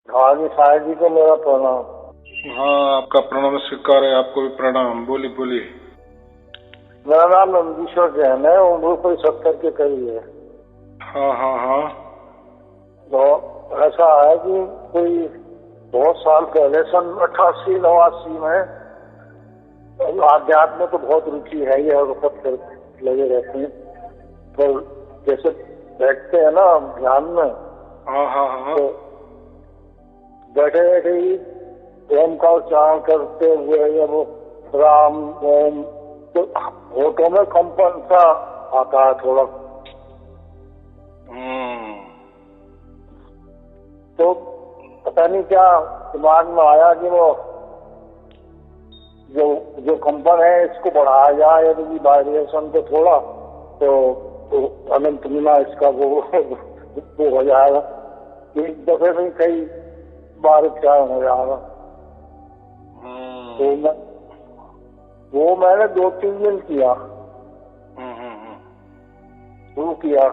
हाँ जी, साहिब जी को मेरा प्रणाम। हाँ, आपका प्रणाम स्वीकार है। आपको भी प्रणाम। बोलिए बोलिए। मेरा नाम नंदीश्वर जैन है, उम्र कोई 70 के करीब है। हाँ हाँ हाँ। तो ऐसा है कि कोई बहुत साल पहले सन 88-89 में आध्यात्म में तो बहुत रुचि है ही और बहुत लगे रहते हैं। तो जैसे बैठते हैं ना ध्यान में, हाँ हाँ हाँ। तो बैठे बैठे ही ओम का उच्चारण करते हुए या वो राम ओम, तो होठों में कंपन सा आता है थोड़ा। तो पता नहीं क्या दिमाग में आया कि वो जो कंपन है इसको बढ़ाया जाए, यदि वाइब्रेशन को थोड़ा, तो अनंत गुना इसका वो हो जाएगा। एक दफे में कई बार उच्चारण हो जाएगा। तो वो मैंने 2-3 दिन किया, शुरू किया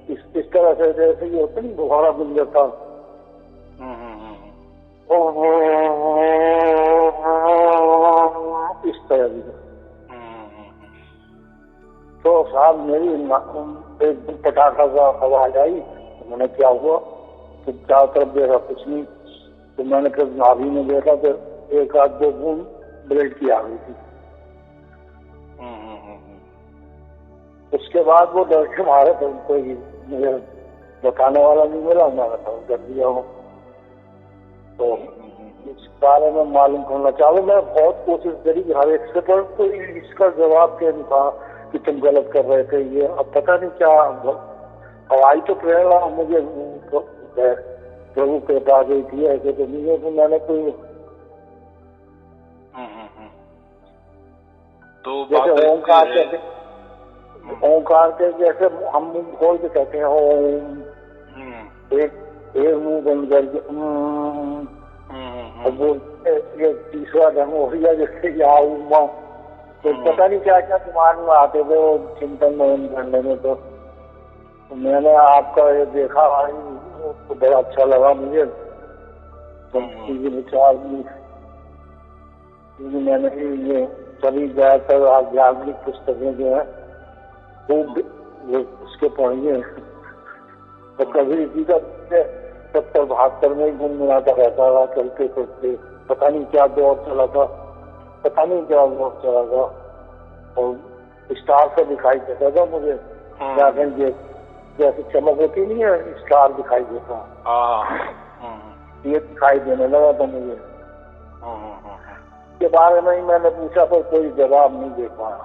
इस तरह से, जैसे ये होता नहीं दोबारा मिल जाता, इस तरह की। तो साहब मेरी एक दिन पटाखा का आवाज आई, तो मैंने क्या हुआ, तो चारों तरफ देखा कुछ नहीं। तो मैंने फिर नाभि में देखा तो 1-2 बूंद ब्लड की आ गई थी। उसके बाद वो डर के मारे तो कोई मुझे बताने वाला नहीं मिला, मैंने तो कर दिया हूँ। तो इस बारे में मालूम करना चाहूँ। मैं बहुत कोशिश करी हर एक से, पर कोई इसका जवाब के नहीं कहा कि तुम गलत कर रहे थे। ये अब पता नहीं क्या हवाई तो प्रेरणा मुझे प्रभु कृपा गई थी, ऐसे तो नहीं है कि मैंने कोई तो जैसे ओंकार के जैसे हम मुंह खोल के कहते हैं ओम, एक मुंह बंद करके वो ये तीसरा ढंग हो गया जैसे या उमा। तो पता नहीं क्या क्या दिमाग में आते थे वो चिंतन मनन करने में। तो मैंने आपका ये देखा भाई, तो बड़ा अच्छा लगा मुझे। तो विचार भी मैंने ये सभी ज्यादातर आध्यात्मिक पुस्तकें जो है वो उसके पढ़िए। तो कभी इसी का 70-72 में ही गुनगुनाता रहता था चलते फिरते। पता नहीं क्या दौर चला था, पता नहीं क्या दौर चला था। और स्टार से दिखाई देता था मुझे, जैसे चमक होती नहीं है, स्टार दिखाई देता, ये दिखाई देने लगा था मुझे। के बारे में ही मैंने पूछा पर कोई जवाब नहीं दे पाया।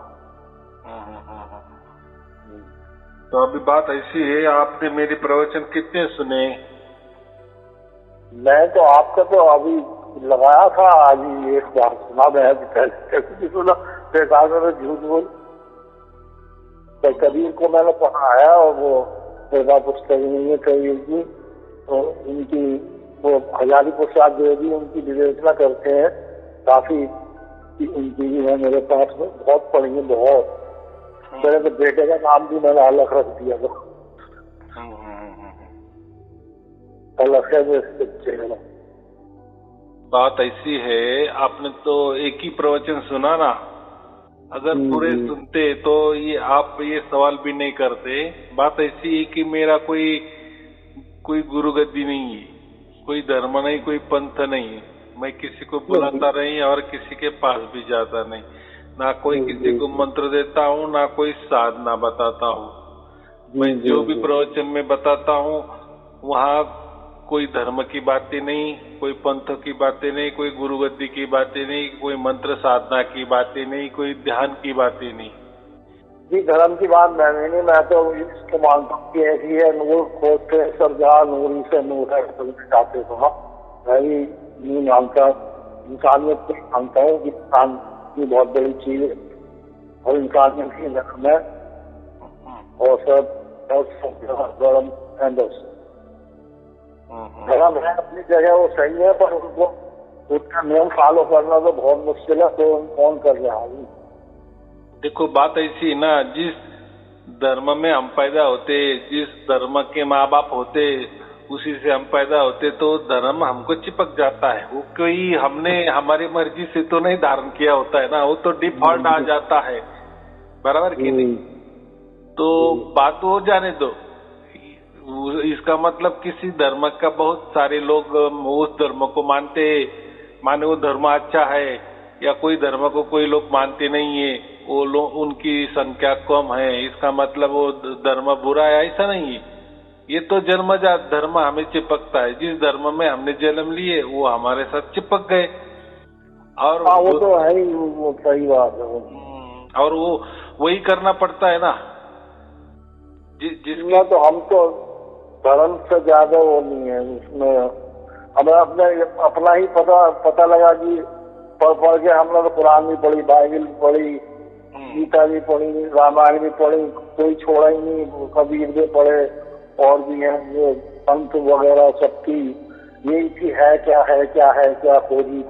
तो अभी बात ऐसी है, आपने मेरे प्रवचन कितने सुने? मैं तो आपका तो अभी लगाया था, आज ही एक बार सुना। मैं पहले सुना, बेकार में झूठ बोल। तो कबीर को मैंने पढ़ाया और वो मेरा पुस्तक नहीं है कबीर की, तो उनकी वो हजारी प्रसाद देवी उनकी विवेचना करते हैं काफी, उनकी भी है मेरे पास में, बहुत पढ़ी है बहुत। मेरे तो बेटे का नाम भी मैंने अलग रख दिया था, अलग है। बात ऐसी है, आपने तो एक ही प्रवचन सुना ना। अगर पूरे सुनते तो ये आप ये सवाल भी नहीं करते। बात ऐसी है कि मेरा कोई गुरु गद्दी नहीं है, कोई धर्म नहीं, कोई पंथ नहीं है। मैं किसी को बुलाता नहीं और किसी के पास भी जाता नहीं, ना कोई किसी को मंत्र देता हूँ, ना कोई साधना बताता हूँ। मैं जो भी प्रवचन में बताता हूँ वहाँ कोई धर्म की बातें नहीं, कोई पंथ की बातें नहीं, कोई गुरु गद्दी की बातें नहीं, कोई मंत्र साधना की बातें नहीं, कोई ध्यान की बातें नहीं। जी धर्म की बात मैंने नहीं, मैं तो इसको मानता हूँ कि ऐसी है, नूर खोजते सब जहाँ नूरी से नूर है चाहते तो मैं भी नहीं मानता। इंसानियत को मानता हूँ कि इंसान की बहुत बड़ी चीज है और इंसानियत की धर्म है और सब धर्म है। बस धर्म है अपनी जगह वो सही है, पर उनको उसका नियम फॉलो करना तो बहुत मुश्किल है। तो कौन कर रहा है? देखो बात ऐसी है ना, जिस धर्म में हम पैदा होते, जिस धर्म के माँ बाप होते, उसी से हम पैदा होते, तो धर्म हमको चिपक जाता है। वो कोई हमने हमारी मर्जी से तो नहीं धारण किया होता है ना, वो तो डिफॉल्ट आ जाता है, बराबर कि नहीं। तो बात वो जाने दो, इसका मतलब किसी धर्म का बहुत सारे लोग उस धर्म को माने वो धर्म अच्छा है, या कोई धर्म को कोई लोग मानते नहीं है, वो लोग उनकी संख्या कम है, इसका मतलब वो धर्म बुरा है, ऐसा नहीं है। ये तो जन्मजात धर्म हमें चिपकता है, जिस धर्म में हमने जन्म लिए वो हमारे साथ चिपक गए। और वो तो है ही, वो सही बात है। और वो वही करना पड़ता है ना, जिसमें तो हम तो धर्म से ज्यादा वो नहीं है उसमें। हमें अपना ही पता लगा कि पढ़ के हमने तो कुरान भी पढ़ी, बाइबल भी पढ़ी, गीता भी पढ़ी, रामायण भी पढ़ी, कोई छोड़ा ही नहीं, कबीर भी पढ़े, और भी हैं ये संत वगैरह सबकी यही की है क्या खोजी।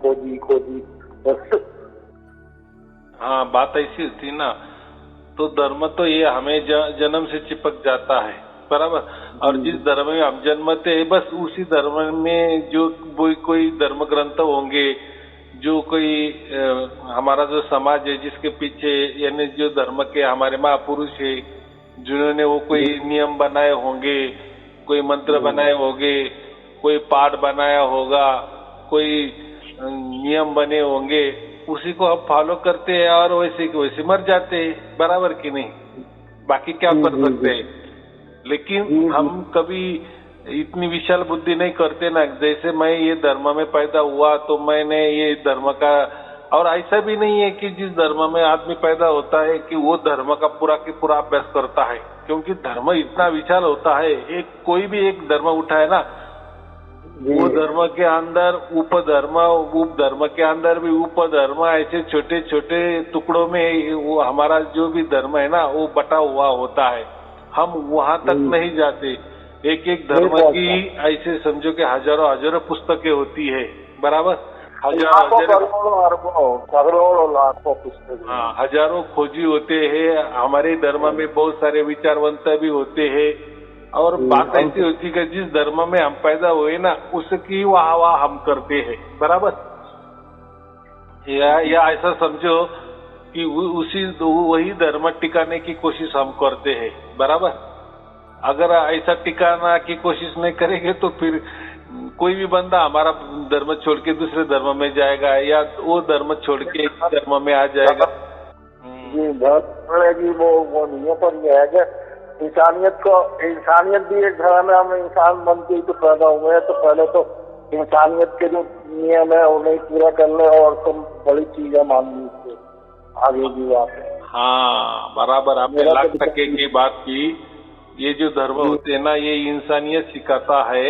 हाँ, बात ऐसी होती ना, तो धर्म तो ये हमें जन्म से चिपक जाता है, बराबर। और जिस धर्म में हम जन्मते हैं, बस उसी धर्म में जो कोई धर्म ग्रंथ होंगे, जो कोई हमारा जो समाज है जिसके पीछे, यानी जो धर्म के हमारे महापुरुष है जिन्होंने वो कोई नियम बनाए होंगे, कोई मंत्र बनाए होंगे, कोई पाठ बनाया होगा, कोई नियम बने होंगे, उसी को हम फॉलो करते हैं और वैसे के वैसे मर जाते हैं, बराबर कि नहीं। बाकी क्या कर सकते हैं। लेकिन हम कभी इतनी विशाल बुद्धि नहीं करते ना, जैसे मैं ये धर्म में पैदा हुआ तो मैंने ये धर्म का, और ऐसा भी नहीं है कि जिस धर्म में आदमी पैदा होता है कि वो धर्म का पूरा की पूरा अभ्यास करता है, क्योंकि धर्म इतना विशाल होता है। कोई भी एक धर्म उठाए ना, वो धर्म के अंदर उपधर्म, उप धर्म के अंदर भी उपधर्म, ऐसे छोटे छोटे टुकड़ों में वो हमारा जो भी धर्म है ना वो बटा हुआ होता है। हम वहां तक नहीं जाते। एक एक धर्म की ऐसे समझो कि हजारों पुस्तकें होती है, बराबर। करोड़ों लाखों पुस्तक। हाँ, हजारों खोजी होते हैं। हमारे धर्म में बहुत सारे विचारवंत भी होते हैं। और बात ऐसी होती है कि जिस धर्म में हम पैदा हुए ना, उसकी वाह हम करते हैं, बराबर। या ऐसा समझो कि वही धर्म टिकाने की कोशिश हम करते हैं, बराबर। अगर ऐसा टिकाना की कोशिश नहीं करेंगे तो फिर कोई भी बंदा हमारा धर्म छोड़ के दूसरे धर्म में जाएगा, या वो धर्म छोड़ के एक धर्म में आ जाएगा। जी, वो नहीं है, पर यह है कि इंसानियत भी एक धर्म है। हम इंसान बन के तो पैदा हुए हैं, तो पहले तो इंसानियत के जो नियम है उन्हें पूरा कर ले, और तुम बड़ी चीजें मान ली आगे की बात है। हाँ, बराबर, आपने लाख टके की बात की। ये जो धर्म होते हैं ना, ये इंसानियत सिखाता है,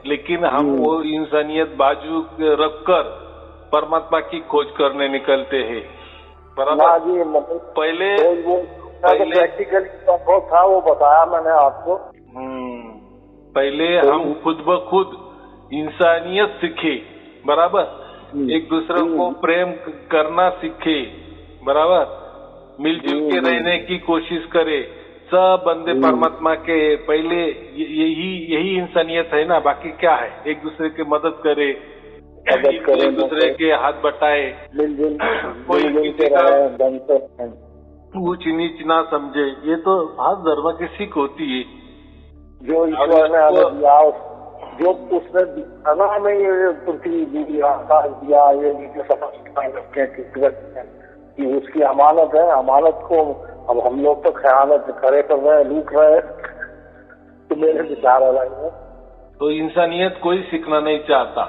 लेकिन हम वो इंसानियत बाजू रखकर परमात्मा की खोज करने निकलते हैं, बराबर। पहले प्रैक्टिकली अनुभव था, वो बताया मैंने आपको। पहले हम खुद ब खुद इंसानियत सीखे, बराबर। एक दूसरे को प्रेम करना सीखे, बराबर। मिलजुल के रहने की कोशिश करे। सब बंदे परमात्मा के, पहले यही इंसानियत है ना, बाकी क्या है। एक दूसरे की मदद करे, एक दूसरे के हाथ बटाए, कोई किसी का ऊंच नीच ना समझे। ये तो हर धर्म की सीख होती है। जो ईश्वर ने हमें दिया, जो उसने दिया ना हमें, ये पृथ्वी दी, आकाश दिया, ये समझ कि उसकी अमानत है। अमानत को अब हम लोग तो खयानत खड़े कर रहे हैं, लूट रहे हैं, तो मेरे विचार अलग है। तो इंसानियत कोई सीखना नहीं चाहता,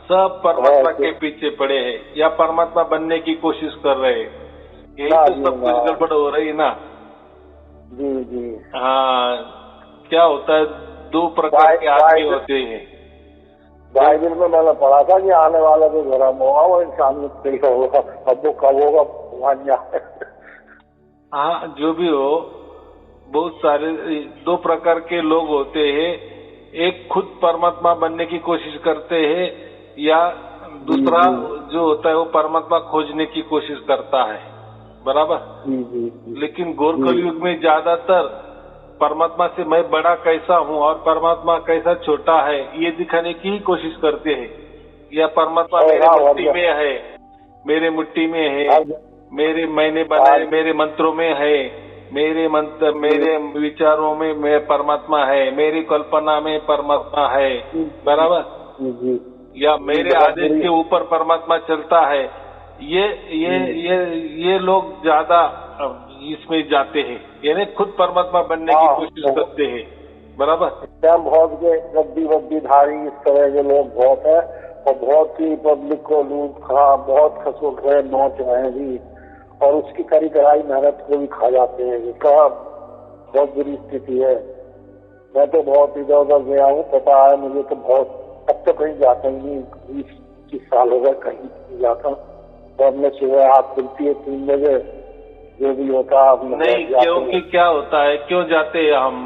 सब परमात्मा के पीछे पड़े हैं या परमात्मा बनने की कोशिश कर रहे हैं। यही तो सब कुछ गड़बड़ हो रही ना। जी। हाँ, क्या होता है, दो प्रकार के आदमी होते हैं। बाइबल में मैंने पढ़ा था कि आने वाला जो धर्म होगा वो इंसानियत से ही होगा। अब वो कब होगा भगवान जाने। हाँ, जो भी हो, बहुत सारे दो प्रकार के लोग होते हैं। एक खुद परमात्मा बनने की कोशिश करते हैं, या दूसरा जो होता है वो परमात्मा खोजने की कोशिश करता है, बराबर। लेकिन गौर कलयुग में ज्यादातर परमात्मा से मैं बड़ा कैसा हूँ और परमात्मा कैसा छोटा है ये दिखाने की ही कोशिश करते हैं। या परमात्मा मेरे मुट्ठी में है, मेरे मुट्ठी में है, मेरे मैंने बनाए मेरे मंत्रों में है, मेरे मंत्र मेरे विचारों में मैं परमात्मा है, मेरी कल्पना में परमात्मा है, बराबर। या मेरे आदेश के ऊपर परमात्मा चलता है। ये लोग ज्यादा इसमें जाते हैं, यानी खुद परमात्मा बनने की कोशिश करते हैं, बराबर। बहुत गद्दी वद्दीधारी इस तरह के लोग बहुत है और बहुत ही पब्लिक को लूट खा, बहुत खसो खरे नोच रहे हैं भी, और उसकी कड़ी कड़ाई मेहनत को भी खा जाते हैं। इसका बहुत बुरी स्थिति है। मैं तो बहुत इधर उधर गया हूँ, पता है मुझे तो बहुत। अब तो कहीं जाता ही नहीं, 20-25 साल हो गए कहीं नहीं जाता। तो हमने सुबह हाथ खुलती है 3 बजे, जो भी होता है नहीं, क्योंकि क्या होता है, क्यों जाते हैं हम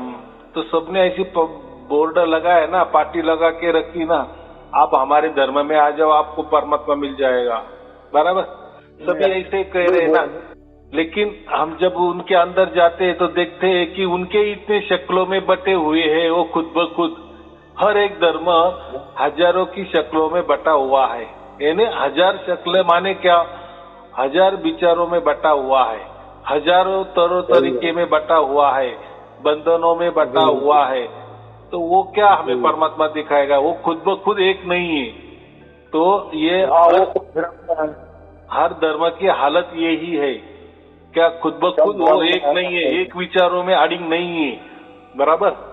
तो सबने ऐसी बोर्ड लगा है ना, पार्टी लगा के रखी ना, आप हमारे धर्म में आ जाओ आपको परमात्मा मिल जाएगा, बराबर। सभी ऐसे कह रहे हैं ना, लेकिन हम जब उनके अंदर जाते हैं तो देखते हैं कि उनके इतने शक्लों में बटे हुए हैं, वो खुद ब खुद हर एक धर्म हजारों की शक्लों में बटा हुआ है। यानी 1000 शक्लें माने क्या, 1000 विचारों में बटा हुआ है, हजारों तरीके में बटा हुआ है, बंधनों में बटा हुआ है। तो वो क्या हमें परमात्मा दिखाएगा, वो खुद ब खुद एक नहीं है। तो ये हर धर्म की हालत यही है, क्या खुद ब खुद वो एक नहीं है, एक विचारों में अड़िंग नहीं है, बराबर।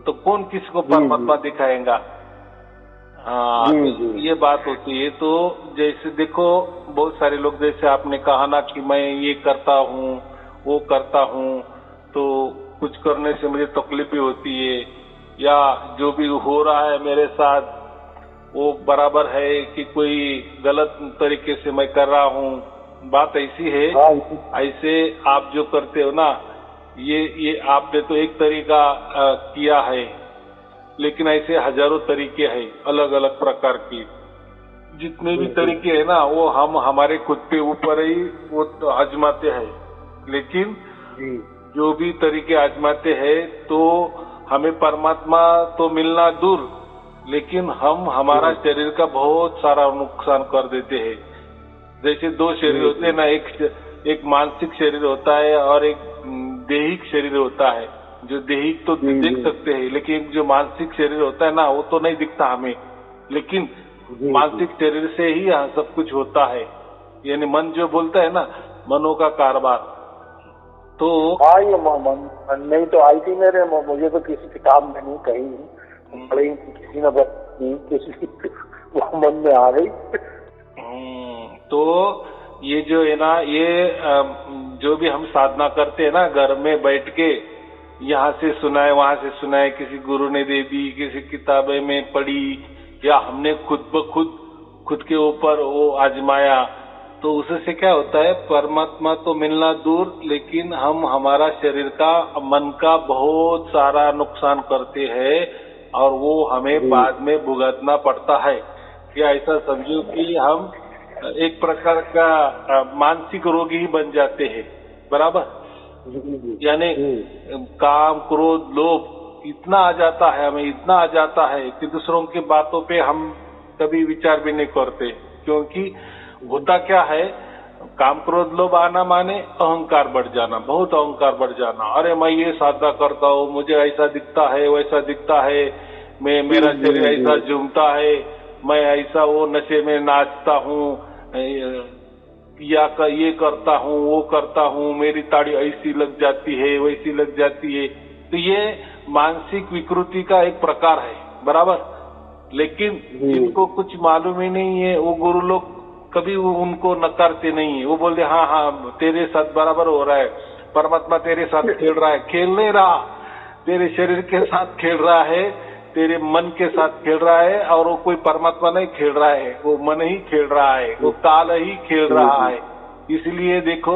तो कौन किसको परमात्मा दिखाएगा। हाँ, ये बात होती है। तो जैसे देखो बहुत सारे लोग, जैसे आपने कहा ना कि मैं ये करता हूँ वो करता हूँ, तो कुछ करने से मुझे तकलीफ भी होती है, या जो भी हो रहा है मेरे साथ वो बराबर है कि कोई गलत तरीके से मैं कर रहा हूँ। बात ऐसी है, ऐसे आप जो करते हो ना, ये आपने तो एक तरीका किया है, लेकिन ऐसे हजारों तरीके हैं अलग अलग प्रकार की। जितने भी तरीके हैं ना, वो हम हमारे खुद के ऊपर ही वो तो आजमाते हैं। लेकिन जो भी तरीके आजमाते हैं तो हमें परमात्मा तो मिलना दूर, लेकिन हम हमारा शरीर का बहुत सारा नुकसान कर देते हैं। जैसे 2 शरीर होते हैं ना, एक मानसिक शरीर होता है और एक दैहिक शरीर होता है। जो दैहिक तो देख सकते हैं, लेकिन जो मानसिक शरीर होता है ना, वो तो नहीं दिखता हमें, लेकिन मानसिक शरीर से ही सब कुछ होता है। यानी मन जो बोलता है ना, मनों का कारोबार। तो हाँ, ये मन नहीं तो आई थी मेरे, मुझे तो किसी किताब में नहीं, कहीं नहीं पढ़ी, किसी ने किसी वो मन में आ गई। तो ये जो है ना, ये जो भी हम साधना करते हैं ना, घर में बैठ के यहाँ से सुनाए वहां से सुनाए, किसी गुरु ने दे दी, किसी किताबें में पढ़ी, या हमने खुद ब खुद के ऊपर वो आजमाया, तो उससे क्या होता है, परमात्मा तो मिलना दूर, लेकिन हम हमारा शरीर का, मन का बहुत सारा नुकसान करते हैं, और वो हमें बाद में भुगतना पड़ता है। या ऐसा समझो कि हम एक प्रकार का मानसिक रोगी ही बन जाते हैं, बराबर। यानी काम क्रोध लोभ इतना आ जाता है, हमें इतना आ जाता है कि दूसरों की बातों पे हम कभी विचार भी नहीं करते। क्योंकि होता क्या है, काम क्रोध लोभ आना माने अहंकार बढ़ जाना, बहुत अहंकार बढ़ जाना। अरे मैं ये साधना करता हूँ, मुझे ऐसा दिखता है, वैसा दिखता है, मेरा शरीर ऐसा झूमता है, मैं ऐसा वो नशे में नाचता हूँ, या ये करता हूँ वो करता हूँ, मेरी ताड़ी ऐसी लग जाती है वैसी लग जाती है। तो ये मानसिक विकृति का एक प्रकार है, बराबर। लेकिन जिनको कुछ मालूम ही नहीं है, वो गुरु लोग कभी उनको नकारते नहीं है। वो बोलते हाँ हाँ तेरे साथ बराबर हो रहा है, परमात्मा तेरे साथ खेल रहा है। खेल नहीं रहा, तेरे शरीर के साथ खेल रहा है, तेरे मन के साथ खेल रहा है, और वो कोई परमात्मा नहीं खेल रहा है, वो मन ही खेल रहा है, वो काल ही खेल रहा है। इसलिए देखो,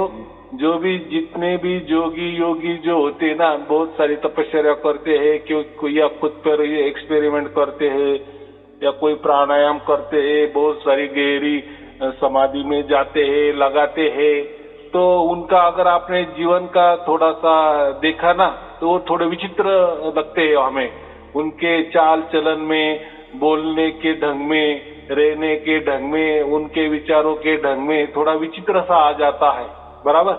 जो भी जितने भी योगी जो होते हैं ना, बहुत सारी तपस्या करते हैं, कोई या खुद पर एक्सपेरिमेंट करते हैं, या कोई प्राणायाम करते हैं, बहुत सारी गहरी समाधि में जाते हैं, लगाते हैं। तो उनका अगर आपने जीवन का थोड़ा सा देखा ना, तो वो थोड़े विचित्र लगते हैं हमें, उनके चाल चलन में, बोलने के ढंग में, रहने के ढंग में, उनके विचारों के ढंग में थोड़ा विचित्र सा आ जाता है, बराबर।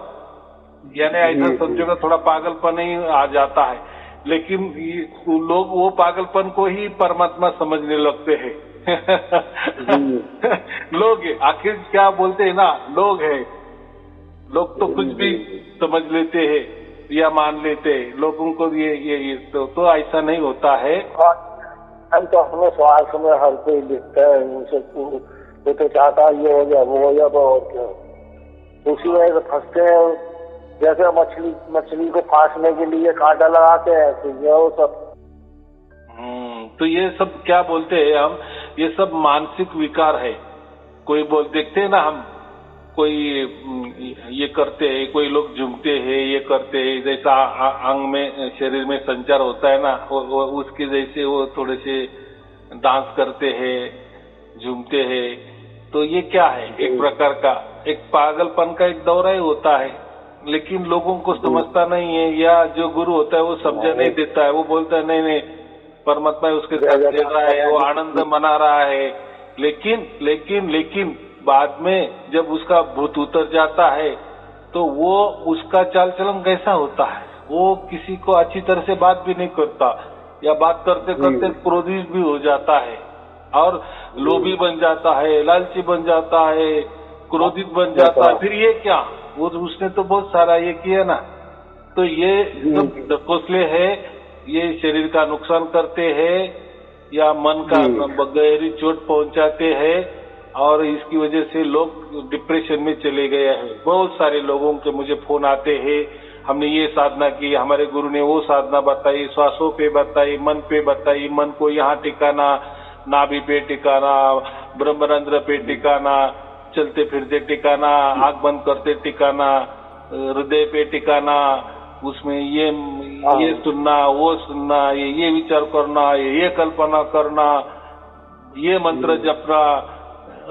यानी ऐसा समझोगे थोड़ा पागलपन ही आ जाता है, लेकिन लोग वो पागलपन को ही परमात्मा समझने लगते हैं। लोग आखिर क्या बोलते हैं ना, लोग हैं, लोग तो कुछ भी समझ लेते हैं या मान लेते हैं, लोगों को ये तो ऐसा नहीं होता है। हम तो अपने स्वार्थ में हर कोई लिखता है, उनसे वो तो चाहता ये हो जाए वो हो जाए, तो और क्या, उसी वजह से फंसते हैं। जैसे मछली को फांसने के लिए कांटा लगाते हैं, तो ये वो सब। तो ये सब क्या बोलते हैं हम, ये सब मानसिक विकार है। कोई देखते हैं ना हम, कोई ये करते हैं, कोई लोग झूमते हैं, ये करते हैं, जैसा अंग में शरीर में संचार होता है ना, वो उसके जैसे वो थोड़े से डांस करते हैं, झूमते हैं। तो ये क्या है, एक प्रकार का एक पागलपन का एक दौरा ही होता है, लेकिन लोगों को समझता नहीं है, या जो गुरु होता है वो समझा नहीं देता है। वो बोलता है नहीं नहीं, परमात्मा उसके साथ खेल रहा है, वो आनंद मना रहा है। लेकिन बाद में जब उसका भूत उतर जाता है, तो वो उसका चाल चलन कैसा होता है, वो किसी को अच्छी तरह से बात भी नहीं करता, या बात करते करते क्रोधित भी हो जाता है, और लोभी बन जाता है, लालची बन जाता है, क्रोधित बन जाता है। फिर ये क्या, वो उसने तो बहुत सारा ये किया ना। तो ये सब ढकोसले है, ये शरीर का नुकसान करते हैं, या मन का गहरी चोट पहुंचाते हैं, और इसकी वजह से लोग डिप्रेशन में चले गए हैं। बहुत सारे लोगों के मुझे फोन आते हैं, हमने ये साधना की, हमारे गुरु ने वो साधना बताई, श्वासों पे बताई, मन पे बताई, मन को यहाँ टिकाना, नाभि पे टिकाना, ब्रह्मरंध्र पे टिकाना, चलते फिरते टिकाना, आंख बंद करते टिकाना, हृदय पे टिकाना, उसमें ये सुनना, वो सुनना, ये विचार करना, ये कल्पना करना, ये मंत्र जपना,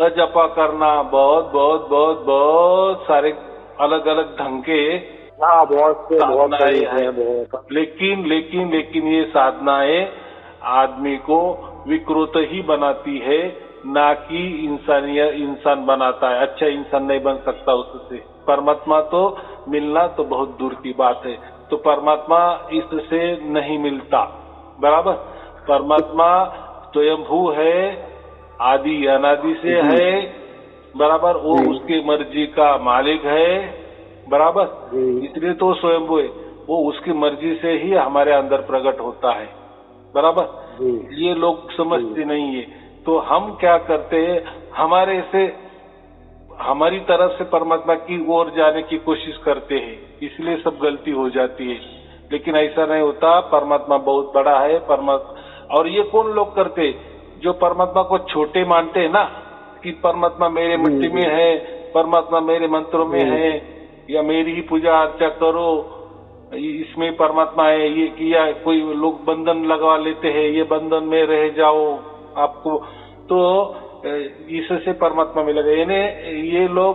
अजपा करना, बहुत बहुत बहुत बहुत सारे अलग अलग ढंग के साधनाएं हैं। लेकिन ये साधनाएं आदमी को विकृत ही बनाती है, ना कि इंसान बनाता है। अच्छा इंसान नहीं बन सकता उससे। परमात्मा तो मिलना तो बहुत दूर की बात है, तो परमात्मा इससे नहीं मिलता, बराबर। परमात्मा स्वयंभू है, आदि अनादि से है, बराबर। वो उसकी मर्जी का मालिक है, बराबर। इसलिए तो स्वयंभू है, वो उसकी मर्जी से ही हमारे अंदर प्रकट होता है, बराबर। ये लोग समझते नहीं है। तो हम क्या करते हैं, हमारी तरफ से परमात्मा की ओर जाने की कोशिश करते हैं, इसलिए सब गलती हो जाती है। लेकिन ऐसा नहीं होता, परमात्मा बहुत बड़ा है। और ये कौन लोग करते, जो परमात्मा को छोटे मानते हैं ना, कि परमात्मा मेरे मिट्टी में है, परमात्मा मेरे मंत्रों में है, या मेरी ही पूजा अर्चा करो, इसमें परमात्मा है, ये किया। कोई लोग बंधन लगा लेते हैं, ये बंधन में रह जाओ आपको, तो इससे परमात्मा मिलेगा। यानी ये लोग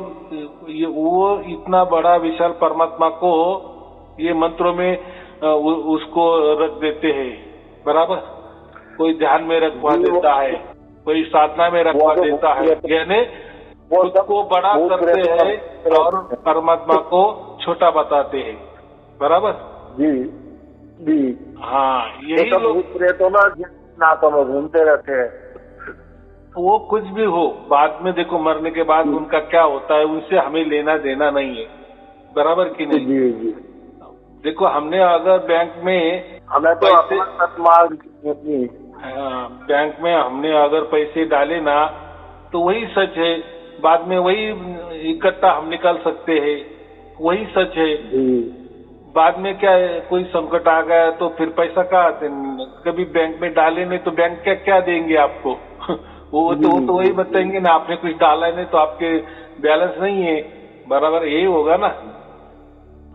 वो इतना बड़ा विशाल परमात्मा को ये मंत्रों में उसको रख देते हैं, बराबर। कोई ध्यान में रखवा देता है, कोई साधना में रखवा देता है, यानी खुद को बड़ा करते हैं और परमात्मा को छोटा बताते हैं, बराबर। जी हाँ, यही लोग तो ना तो घूमते रहते हैं। वो कुछ भी हो, बाद में देखो मरने के बाद उनका क्या होता है, उनसे हमें लेना देना नहीं है, बराबर कि नहीं। जी। देखो हमने अगर बैंक में हमें तो बैंक में हमने अगर पैसे डाले ना, तो वही सच है, बाद में वही इकट्ठा हम निकाल सकते हैं, वही सच है। बाद में क्या है, कोई संकट आ गया तो फिर पैसा कहाँ से, कभी बैंक में डाले नहीं तो बैंक क्या देंगे आपको। वो तो वही बताएंगे ना, आपने कुछ डाला नहीं तो आपके बैलेंस नहीं है, बराबर। यही होगा ना।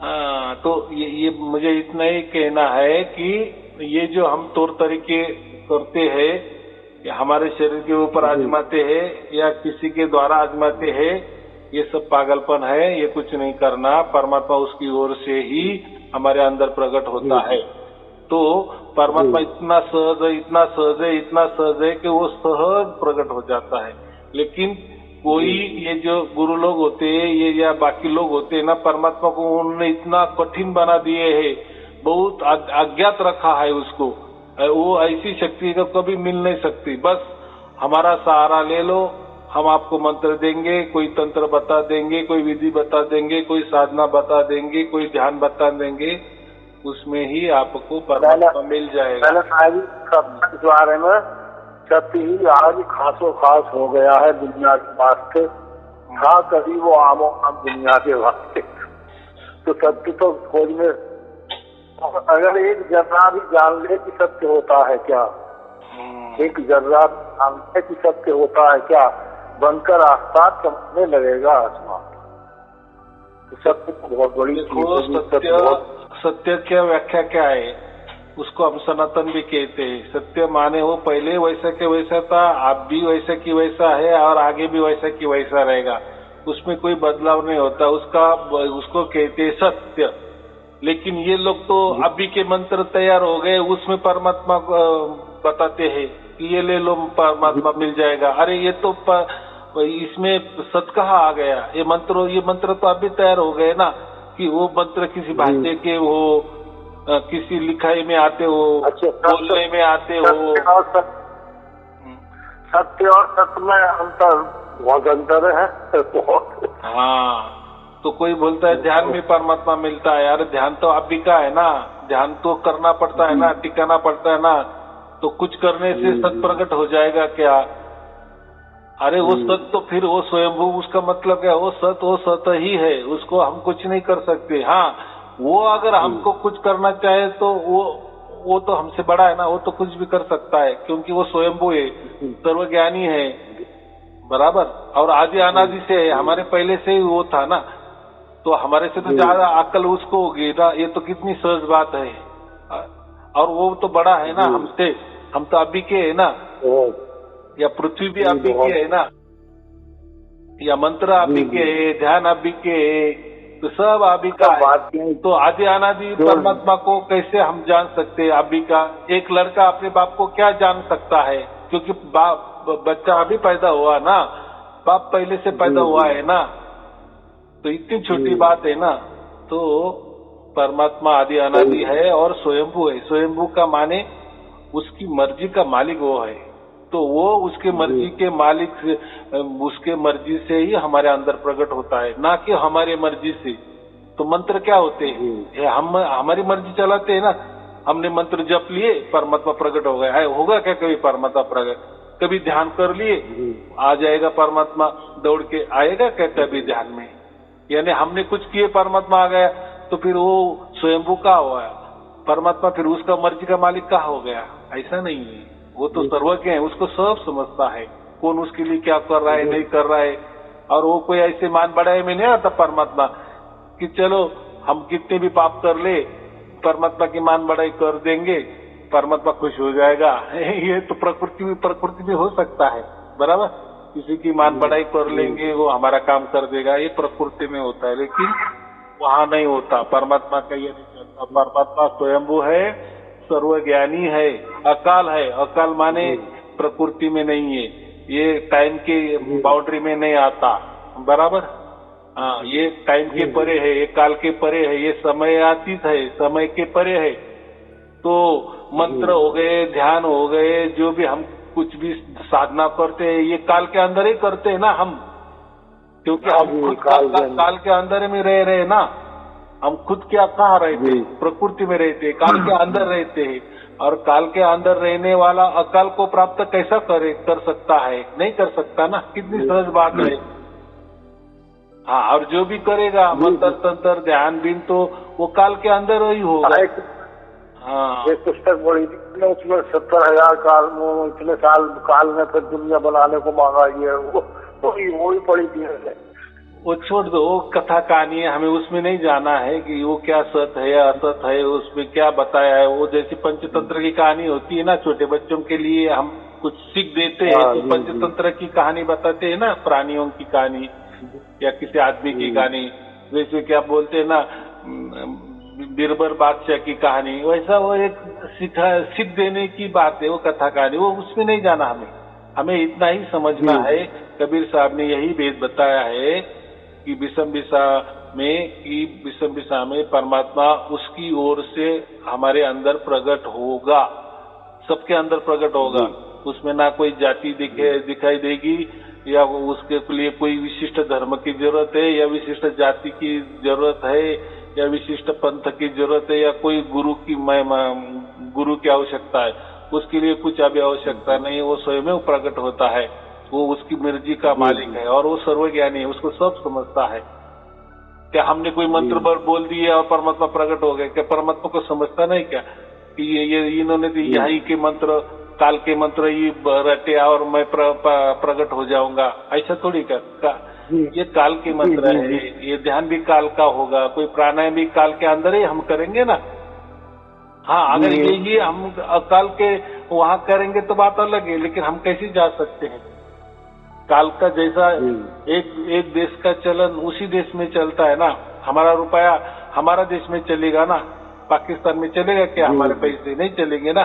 हाँ, तो ये मुझे इतना ही कहना है कि ये जो हम तौर तरीके करते हैं, या हमारे शरीर के ऊपर आजमाते हैं, या किसी के द्वारा आजमाते हैं, ये सब पागलपन है। ये कुछ नहीं करना, परमात्मा उसकी ओर से ही हमारे अंदर प्रकट होता है। तो परमात्मा इतना सहज है, इतना सहज है, इतना सहज है कि वो सहज प्रकट हो जाता है। लेकिन कोई ये जो गुरु लोग होते हैं ये या बाकी लोग होते हैं ना, परमात्मा को उन्होंने इतना कठिन बना दिए है, बहुत अज्ञात रखा है उसको। वो ऐसी शक्ति तो कभी मिल नहीं सकती। बस हमारा सहारा ले लो, हम आपको मंत्र देंगे, कोई तंत्र बता देंगे, कोई विधि बता देंगे, कोई साधना बता देंगे, कोई ध्यान बता देंगे, उसमें ही आपको परमात्मा मिल जाएगा। इस बारे में सत्य ही आज खासो खास हो गया है दुनिया के वास्ते, था कभी वो आमो आम दुनिया के वास्ते। तो सत्य तो खोज में अगर एक जर्रा भी जान ले कि सत्य होता है क्या, एक जर्रा जान ले कि सत्य होता है क्या, बनकर आसपास चमकने लगेगा आसमान। तो सत्य तो बहुत बड़ी चीज है। सत्य क्या व्याख्या क्या है, उसको हम सनातन भी कहते हैं। सत्य माने वो पहले वैसा के वैसा था, आप भी वैसा की वैसा है और आगे भी वैसा की वैसा रहेगा, उसमें कोई बदलाव नहीं होता, उसको कहते हैं सत्य। लेकिन ये लोग तो अभी के मंत्र तैयार हो गए, उसमें परमात्मा बताते हैं कि ये ले लो परमात्मा मिल जाएगा। अरे ये तो इसमें सत्य कहाँ आ गया, ये मंत्र तो अभी तैयार हो गए ना, कि वो मंत्र किसी भाषा के हो, किसी लिखाई में आते हो, बोलने में आते हो। सत्य और सत्य में अंतर, बहुत अंतर है। हाँ, तो कोई बोलता है ध्यान में परमात्मा मिलता है। यार ध्यान तो अभी का है ना, ध्यान तो करना पड़ता है ना, टिकाना पड़ता है ना। तो कुछ करने से सत प्रकट हो जाएगा क्या? अरे वो सत तो फिर वो स्वयंभू, उसका मतलब क्या, वो सत ही है, उसको हम कुछ नहीं कर सकते। हाँ, वो अगर हमको कुछ करना चाहे तो वो तो हमसे बड़ा है ना, वो तो कुछ भी कर सकता है, क्योंकि वो स्वयंभू है, सर्वज्ञानी है, बराबर। और आदि अनादि से है, हमारे पहले से ही वो था ना, तो हमारे से तो ज्यादा अक्ल उसको होगी ना। ये तो कितनी सहज बात है। और वो तो बड़ा है ना हमसे, हम तो अभी के है ना, या पृथ्वी भी अभी के है ना, या मंत्र अभी के है, ध्यान अभी के है, तो सब अभी का है। तो आदि अनादि परमात्मा को कैसे हम जान सकते हैं अभी का? एक लड़का अपने बाप को क्या जान सकता है, क्योंकि बच्चा अभी पैदा हुआ ना, बाप पहले से पैदा हुआ है ना। तो इतनी छोटी बात है ना। तो परमात्मा आदि अनादि है और स्वयंभू है। स्वयंभू का माने उसकी मर्जी का मालिक वो है, तो वो उसके मर्जी के मालिक से, उसके मर्जी से ही हमारे अंदर प्रकट होता है, ना कि हमारे मर्जी से। तो मंत्र क्या होते हैं, हम हमारी मर्जी चलाते हैं ना। हमने मंत्र जप लिए, परमात्मा प्रकट हो गया है, होगा क्या कभी परमात्मा प्रकट? कभी ध्यान कर लिए, आ जाएगा परमात्मा, दौड़ के आएगा क्या कभी ध्यान में? यानी हमने कुछ किए, परमात्मा आ गया, तो फिर वो स्वयंभू का हुआ परमात्मा, फिर उसका मर्जी का मालिक कहाँ हो गया? ऐसा नहीं है। वो तो सर्वज्ञ है, उसको सब समझता है, कौन उसके लिए क्या कर रहा है, नहीं कर रहा है। और वो कोई ऐसे मान बढ़ाए में नहीं आता परमात्मा कि चलो हम कितने भी पाप कर ले, परमात्मा की मान बढ़ाई कर देंगे, परमात्मा खुश हो जाएगा। ये तो प्रकृति भी हो सकता है, बराबर। किसी की मान बढ़ाई कर लेंगे, वो हमारा काम कर देगा, ये प्रकृति में होता है। लेकिन वहां नहीं होता, परमात्मा का ये नहीं चलता। परमात्मा स्वयंभू है, सर्वज्ञानी है, अकाल है। अकाल माने प्रकृति में नहीं है, ये टाइम के बाउंड्री में नहीं आता, बराबर। हाँ, ये टाइम के परे है, ये काल के परे है, ये समयातीत है, समय के परे है। तो मंत्र हो गए, ध्यान हो गए, जो भी हम कुछ भी साधना करते हैं, ये काल के अंदर ही करते हैं ना हम, क्योंकि हम खुद काल के अंदर में रह रहे ना। हम खुद क्या कहाँ रहते, प्रकृति में रहते, काल के अंदर रहते हैं। और काल के अंदर रहने वाला अकाल को प्राप्त कैसा कर सकता है? नहीं कर सकता ना। कितनी सहज बात है। हाँ, और जो भी करेगा मंत्र तंत्र ध्यान बीन, तो वो काल के अंदर ही होगा। हाँ, एक पुस्तक पढ़ी थी, उसमें 70,000 काल में, इतने साल काल में फिर दुनिया बनाने को मांगा। ये वो ही पढ़ी थी। वो छोड़ दो, वो कथा कहानी है, हमें उसमें नहीं जाना है कि वो क्या सत है या असत है, उसमें क्या बताया है। वो जैसी पंचतंत्र की कहानी होती है ना, छोटे बच्चों के लिए हम कुछ सीख देते हैं, तो पंचतंत्र की कहानी बताते हैं ना, प्राणियों की कहानी या किसी आदमी की कहानी। वैसे क्या बोलते हैं ना, बीरबल बादशाह की कहानी, वैसा वो एक सीख देने की बात है, वो कथा कहानी, वो उसमें नहीं जाना हमें। हमें इतना ही समझना है, कबीर साहब ने यही वेद बताया है कि विषम विषा में परमात्मा उसकी ओर से हमारे अंदर प्रकट होगा, सबके अंदर प्रकट होगा। उसमें ना कोई जाति दिखाई देगी, या उसके लिए कोई विशिष्ट धर्म की जरूरत है, या विशिष्ट जाति की जरूरत है, या विशिष्ट पंथ की जरूरत है, या कोई गुरु की आवश्यकता है। उसके लिए कुछ अभी आवश्यकता नहीं, वो स्वयं प्रकट होता है। वो उसकी मर्जी का मालिक है और वो सर्वज्ञानी है, उसको सब समझता है। क्या हमने कोई मंत्र बोल दिया और परमात्मा प्रकट हो गए? क्या परमात्मा को समझता नहीं क्या कि ये इन्होंने यही के मंत्र, काल के मंत्र ये रटे और मैं प्रकट हो जाऊंगा? ऐसा थोड़ी का ये काल के मंत्र है, ये ध्यान भी काल का होगा, कोई प्राणायाम भी काल के अंदर ही हम करेंगे ना। हाँ, अगर ये हम काल के वहां करेंगे तो बात अलग है, लेकिन हम कैसे जा सकते हैं? काल का जैसा एक देश का चलन उसी देश में चलता है ना। हमारा रुपया हमारा देश में चलेगा ना, पाकिस्तान में चलेगा क्या? हमारे पैसे नहीं चलेंगे ना।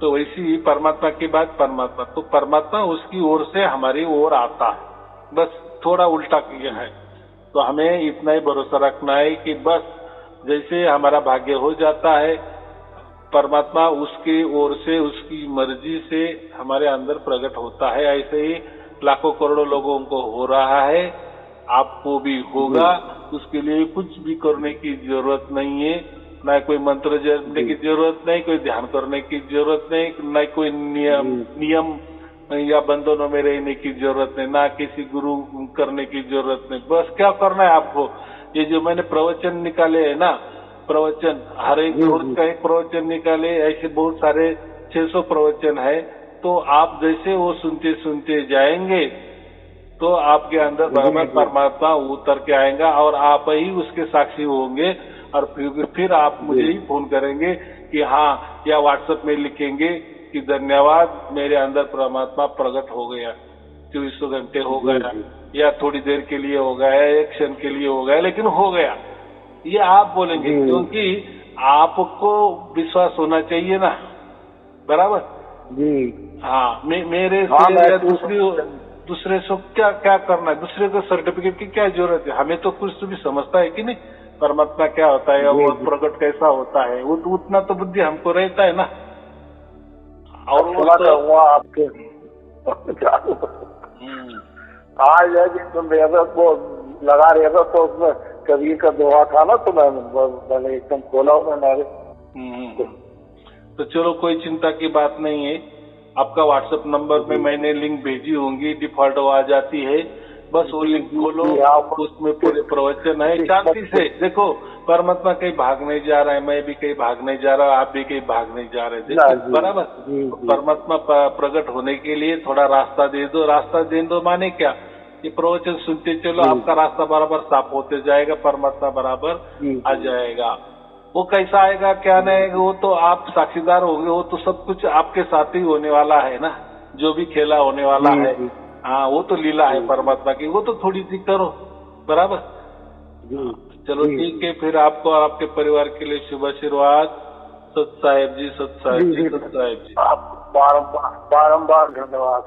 तो वैसी ही परमात्मा की बात, परमात्मा तो परमात्मा उसकी ओर से हमारी ओर आता है, बस थोड़ा उल्टा किया है। तो हमें इतना ही भरोसा रखना है कि बस जैसे हमारा भाग्य हो जाता है, परमात्मा उसकी ओर से उसकी मर्जी से हमारे अंदर प्रकट होता है। ऐसे ही लाखों करोड़ों लोगों को हो रहा है, आपको भी होगा। उसके लिए कुछ भी करने की जरूरत नहीं है, ना कोई मंत्र जपने की जरूरत नहीं, कोई ध्यान करने की जरूरत नहीं, ना कोई नियम या बंधनों में रहने की जरूरत नहीं, ना किसी गुरु करने की जरूरत नहीं। बस क्या करना है आपको, ये जो मैंने प्रवचन निकाले है ना, प्रवचन हर एक रोज का एक प्रवचन निकाले, ऐसे बहुत सारे 600 प्रवचन है। तो आप जैसे वो सुनते सुनते जाएंगे तो आपके अंदर बराबर परमात्मा उतर के आएगा और आप ही उसके साक्षी होंगे। और फिर आप मुझे ही फोन करेंगे कि हाँ, या व्हाट्सएप में लिखेंगे कि धन्यवाद, मेरे अंदर परमात्मा प्रकट हो गया, 24 घंटे हो गया, या थोड़ी देर के लिए हो गया, एक क्षण के लिए हो गया, लेकिन हो गया। ये आप बोलेंगे, क्योंकि आपको विश्वास होना चाहिए ना, बराबर जी। हाँ, मेरे से दूसरे से क्या करना है, दूसरे को सर्टिफिकेट की क्या जरूरत है? हमें तो कुछ तो भी समझता है कि नहीं, परमात्मा क्या होता है, वो प्रकट कैसा होता है, वो तो उतना तो बुद्धि हमको रहता है ना। और वो आपके आज है कि तुम वो लगा रहे थे तो उसमें कबीर का दोहा था ना, तो मैंने एकदम खोला मैंने। तो चलो, कोई चिंता की बात नहीं है। आपका व्हाट्सएप नंबर में मैंने लिंक भेजी होंगी, डिफॉल्ट आ जाती है, बस वो लिंक खोलो, उसमें पूरे प्रवचन है। शांति से देखो, परमात्मा कहीं भाग नहीं जा रहा है, मैं भी कहीं भाग नहीं जा रहा, आप भी कहीं भाग नहीं जा रहे, देखो बराबर। परमात्मा प्रकट होने के लिए थोड़ा रास्ता दे दो, रास्ता दे दो माने क्या, ये प्रवचन सुनते चलो, आपका रास्ता बराबर साफ होते जाएगा, परमात्मा बराबर आ जाएगा। वो कैसा आएगा क्या नहीं, वो तो आप साक्षीदार होंगे, वो तो सब कुछ आपके साथ ही होने वाला है ना, जो भी खेला होने वाला है। हाँ, वो तो लीला है परमात्मा की, वो तो थोड़ी सी करो, बराबर। चलो ठीक है, फिर आपको और आपके परिवार के लिए शुभ आशीर्वाद। सत साहेब जी, सत साहेब जी, सत साहेब जी। बारंबार धन्यवाद।